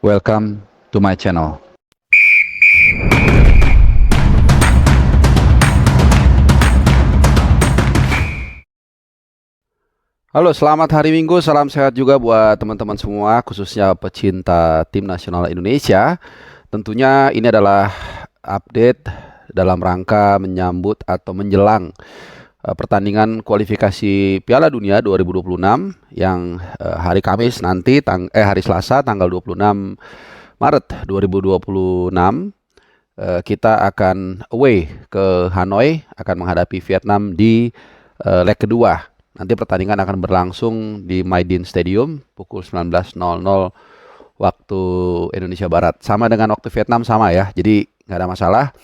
Welcome to my channel. Halo, selamat hari Minggu, salam sehat juga buat teman-teman semua, khususnya pecinta tim nasional Indonesia. Tentunya ini adalah update dalam rangka menyambut atau menjelang pertandingan kualifikasi Piala Dunia 2026 yang hari Kamis nanti, hari Selasa tanggal 26 Maret 2026. Kita akan away ke Hanoi, akan menghadapi Vietnam di leg kedua. Nanti pertandingan akan berlangsung di Maidin Stadium pukul 19.00 waktu Indonesia Barat. Sama dengan waktu Vietnam sama ya, jadi nggak ada masalah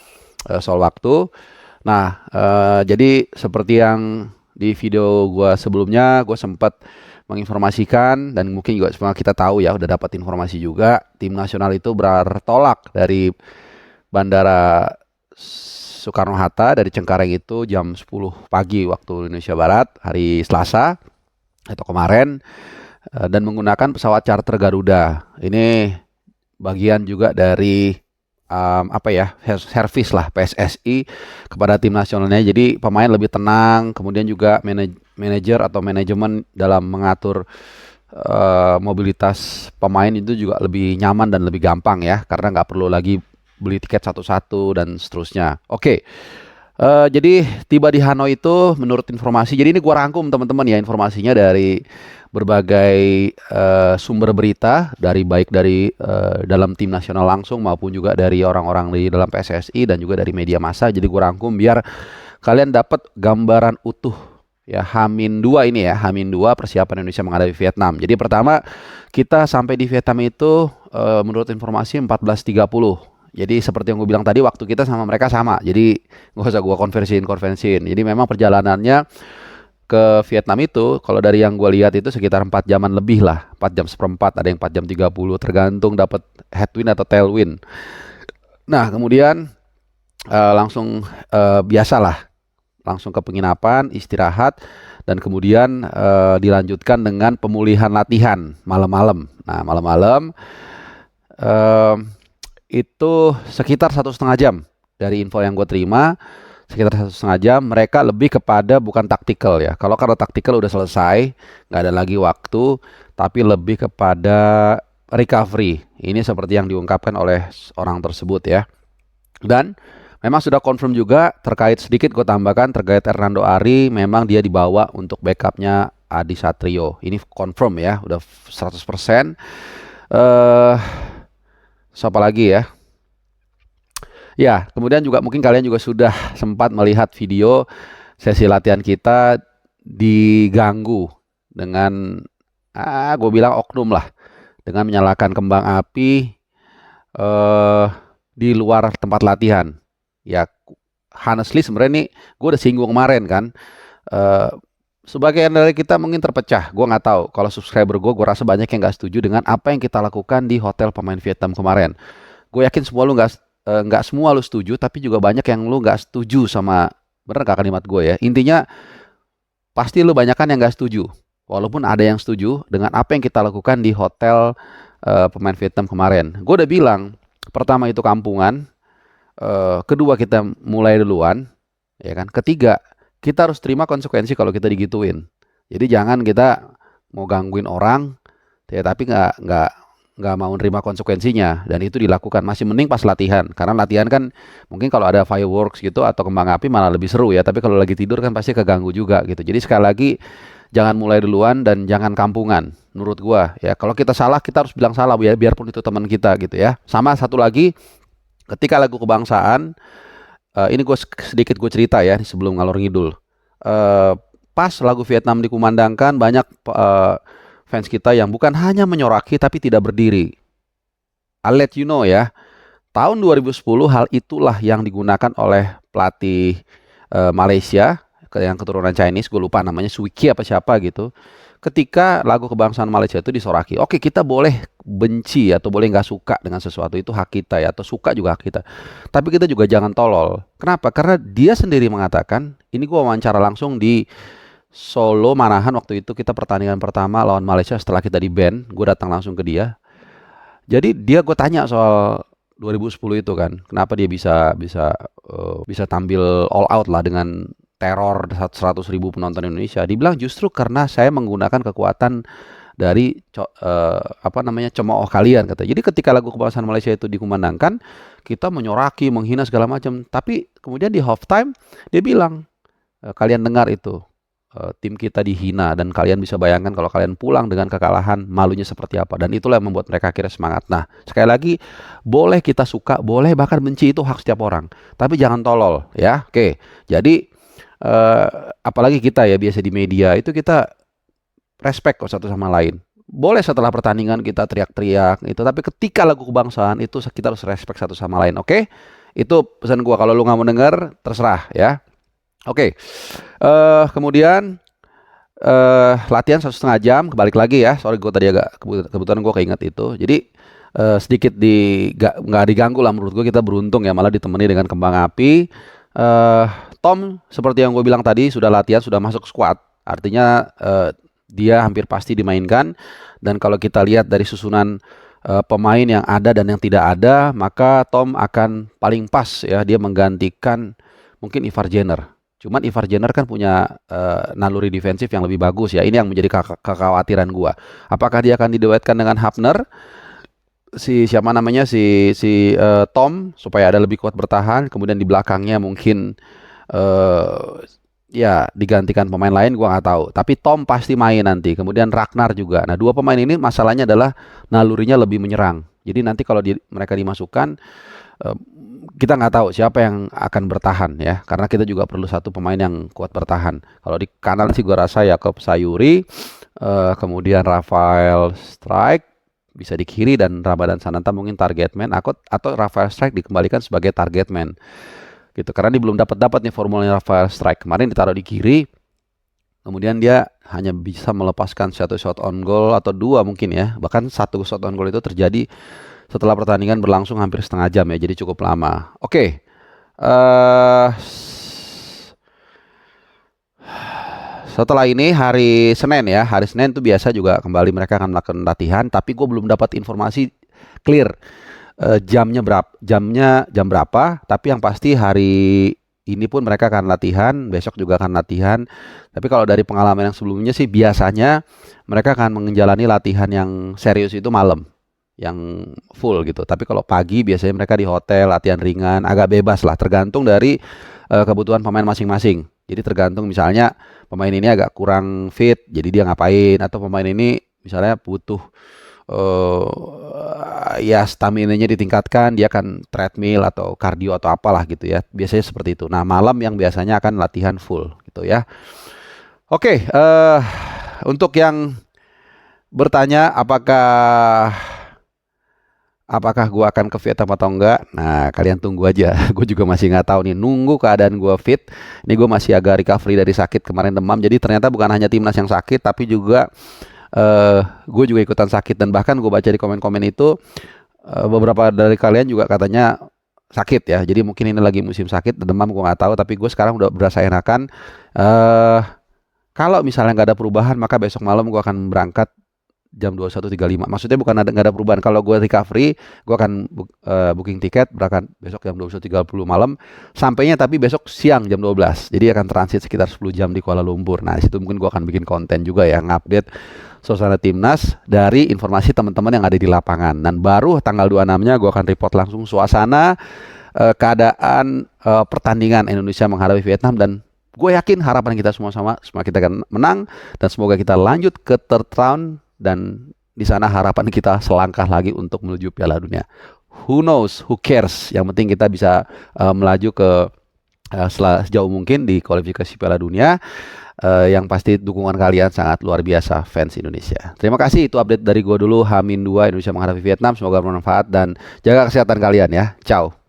soal waktu. Nah, jadi seperti yang di video gue sebelumnya, gue sempat menginformasikan dan mungkin juga semua kita tahu ya, udah dapat informasi juga, tim nasional itu bertolak dari Bandara Soekarno-Hatta dari Cengkareng itu jam 10 pagi waktu Indonesia Barat hari Selasa atau kemarin, dan menggunakan pesawat charter Garuda. Ini bagian juga dari servis lah PSSI kepada tim nasionalnya. Jadi pemain lebih tenang, kemudian juga manajer atau manajemen dalam mengatur mobilitas pemain itu juga lebih nyaman dan lebih gampang ya, karena nggak perlu lagi beli tiket satu-satu dan seterusnya. Oke, jadi tiba di Hanoi itu menurut informasi, jadi ini gua rangkum teman-teman ya informasinya dari berbagai sumber berita, baik dari dalam tim nasional langsung maupun juga dari orang-orang di dalam PSSI dan juga dari media massa. Jadi gua rangkum biar kalian dapat gambaran utuh ya, H-2 ini ya, H-2 persiapan Indonesia menghadapi Vietnam. Jadi pertama kita sampai di Vietnam itu menurut informasi 14.30. Jadi seperti yang gue bilang tadi, waktu kita sama mereka sama. Jadi nggak usah gue konversiin. Jadi memang perjalanannya ke Vietnam itu, kalau dari yang gue lihat itu sekitar 4 jaman lebih lah. 4 jam seperempat, ada yang 4 jam 30, tergantung dapat headwind atau tailwind. Nah kemudian langsung biasalah, langsung ke penginapan, istirahat, dan kemudian dilanjutkan dengan pemulihan latihan malam-malam. Nah malam-malam itu sekitar 1,5 jam dari info yang gue terima, sekitar 1,5 jam. Mereka lebih kepada bukan taktikal ya, kalau taktikal udah selesai, nggak ada lagi waktu, tapi lebih kepada recovery. Ini seperti yang diungkapkan oleh orang tersebut ya. Dan memang sudah confirm juga terkait, sedikit gue tambahkan terkait Hernando Ari, memang dia dibawa untuk backupnya Adi Satrio. Ini confirm ya, udah 100%. Siapa lagi ya? Ya, kemudian juga mungkin kalian juga sudah sempat melihat video sesi latihan kita diganggu dengan, gue bilang oknum lah, dengan menyalakan kembang api di luar tempat latihan. Ya, honestly sebenarnya nih, gue udah singgung kemarin kan. Sebagian dari kita mungkin terpecah. Gue nggak tahu. Kalau subscriber gue rasa banyak yang nggak setuju dengan apa yang kita lakukan di hotel pemain Vietnam kemarin. Gue yakin semua lu nggak semua lu setuju, tapi juga banyak yang lu nggak setuju sama, bener gak kalimat gue ya? Intinya pasti lu banyak kan yang nggak setuju. Walaupun ada yang setuju dengan apa yang kita lakukan di hotel pemain Vietnam kemarin. Gue udah bilang, pertama itu kampungan, kedua kita mulai duluan, ya kan? Ketiga, kita harus terima konsekuensi kalau kita digituin. Jadi jangan kita mau gangguin orang, ya, tapi nggak mau nerima konsekuensinya, dan itu dilakukan. Masih mending pas latihan, karena latihan kan mungkin kalau ada fireworks gitu atau kembang api malah lebih seru ya. Tapi kalau lagi tidur kan pasti keganggu juga gitu. Jadi sekali lagi jangan mulai duluan dan jangan kampungan. Menurut gua ya, kalau kita salah kita harus bilang salah ya, biarpun itu teman kita gitu ya. Sama satu lagi, ketika lagu kebangsaan. Ini sedikit gue cerita ya sebelum ngalor ngidul. Pas lagu Vietnam dikumandangkan, banyak fans kita yang bukan hanya menyoraki tapi tidak berdiri. I'll let you know ya. Tahun 2010 hal itulah yang digunakan oleh pelatih Malaysia yang keturunan Chinese, gue lupa namanya, Sui Kyi apa siapa gitu. Ketika lagu kebangsaan Malaysia itu disoraki, oke, kita boleh benci atau boleh nggak suka dengan sesuatu, itu hak kita ya, atau suka juga hak kita. Tapi kita juga jangan tolol. Kenapa? Karena dia sendiri mengatakan, ini gue wawancara langsung di Solo, Manahan waktu itu kita pertandingan pertama lawan Malaysia setelah kita di ban, gue datang langsung ke dia. Jadi gue tanya soal 2010 itu kan, kenapa dia bisa bisa bisa tampil all out lah dengan teror 100.000 penonton Indonesia. Dibilang justru karena saya menggunakan kekuatan dari apa namanya, cemooh kalian kata. Jadi ketika lagu kebangsaan Malaysia itu dikumandangkan, kita menyoraki, menghina segala macam. Tapi kemudian di halftime dia bilang, kalian dengar itu, tim kita dihina dan kalian bisa bayangkan kalau kalian pulang dengan kekalahan, malunya seperti apa. Dan itulah yang membuat mereka akhirnya semangat. Nah, sekali lagi, boleh kita suka, boleh bahkan benci, itu hak setiap orang. Tapi jangan tolol ya. Oke. Jadi apalagi kita ya biasa di media itu kita respect kok satu sama lain. Boleh setelah pertandingan kita teriak-teriak itu, tapi ketika lagu kebangsaan itu kita harus respect satu sama lain. Oke? Itu pesan gua. Kalau lu nggak mau denger, terserah ya. Oke. Kemudian latihan 1,5 jam, kebalik lagi ya. Sorry, gue tadi agak kebetulan gue keinget itu. Jadi sedikit nggak diganggu lah menurut gue. Kita beruntung ya, malah ditemani dengan kembang api. Tom seperti yang gue bilang tadi sudah latihan, sudah masuk squad. Artinya dia hampir pasti dimainkan. Dan kalau kita lihat dari susunan pemain yang ada dan yang tidak ada, maka Tom akan paling pas ya, dia menggantikan mungkin Ivar Jenner. Cuman Ivar Jenner kan punya naluri defensif yang lebih bagus ya. Ini yang menjadi kekhawatiran gua. Apakah dia akan diduetkan dengan Hafner? Siapa namanya si Tom, supaya ada lebih kuat bertahan. Kemudian di belakangnya mungkin ya digantikan pemain lain, gua nggak tahu. Tapi Tom pasti main nanti. Kemudian Ragnar juga. Nah, dua pemain ini masalahnya adalah nalurinya lebih menyerang. Jadi nanti kalau mereka dimasukkan, kita nggak tahu siapa yang akan bertahan ya, karena kita juga perlu satu pemain yang kuat bertahan. Kalau di kanan sih gue rasa Yaakob Sayuri, kemudian Rafael Strike bisa di kiri, dan Ramadan Sananta mungkin target man, atau Rafael Strike dikembalikan sebagai target man gitu, karena dia belum dapat nih formulanya Rafael Strike. Kemarin ditaruh di kiri, kemudian dia hanya bisa melepaskan satu shot on goal atau dua mungkin ya, bahkan satu shot on goal itu terjadi setelah pertandingan berlangsung hampir setengah jam ya, jadi cukup lama. Oke. Setelah ini hari Senin ya, hari Senin itu biasa juga kembali mereka akan melakukan latihan, tapi gue belum dapat informasi clear jam berapa, tapi yang pasti hari ini pun mereka akan latihan, besok juga akan latihan. Tapi kalau dari pengalaman yang sebelumnya sih biasanya mereka akan menjalani latihan yang serius itu malam, yang full gitu. Tapi kalau pagi biasanya mereka di hotel, latihan ringan, agak bebas lah, tergantung dari kebutuhan pemain masing-masing. Jadi tergantung, misalnya pemain ini agak kurang fit, jadi dia ngapain, atau pemain ini misalnya butuh ya stamina-nya ditingkatkan, dia akan treadmill atau cardio atau apalah gitu ya. Biasanya seperti itu. Nah, malam yang biasanya akan latihan full gitu ya. Oke, untuk yang bertanya apakah gue akan ke Vietnam atau enggak? Nah, kalian tunggu aja. Gue juga masih nggak tahu nih. Nunggu keadaan gue fit. Ini gue masih agak recovery dari sakit kemarin, demam. Jadi ternyata bukan hanya timnas yang sakit, tapi juga gue juga ikutan sakit. Dan bahkan gue baca di komen-komen itu beberapa dari kalian juga katanya sakit ya. Jadi mungkin ini lagi musim sakit, demam, gue nggak tahu. Tapi gue sekarang udah berasa enakan. Kalau misalnya nggak ada perubahan, maka besok malam gue akan berangkat jam 21.35. Maksudnya bukan nggak ada perubahan. Kalau gue recovery, gue akan booking tiket, berangkat besok jam 21.30 malam. Sampainya tapi besok siang jam 12. Jadi akan transit sekitar 10 jam di Kuala Lumpur. Nah, di situ mungkin gue akan bikin konten juga ya, ngupdate suasana timnas dari informasi teman-teman yang ada di lapangan. Dan baru tanggal 26-nya gue akan report langsung suasana keadaan pertandingan Indonesia menghadapi Vietnam. Dan gue yakin harapan kita semua kita akan menang, dan semoga kita lanjut ke third round. Dan di sana harapan kita selangkah lagi untuk menuju Piala Dunia. Who knows, who cares? Yang penting kita bisa melaju ke sejauh mungkin di kualifikasi Piala Dunia. Yang pasti dukungan kalian sangat luar biasa, fans Indonesia. Terima kasih, itu update dari gue dulu. H-2 Indonesia menghadapi Vietnam. Semoga bermanfaat dan jaga kesehatan kalian ya. Ciao.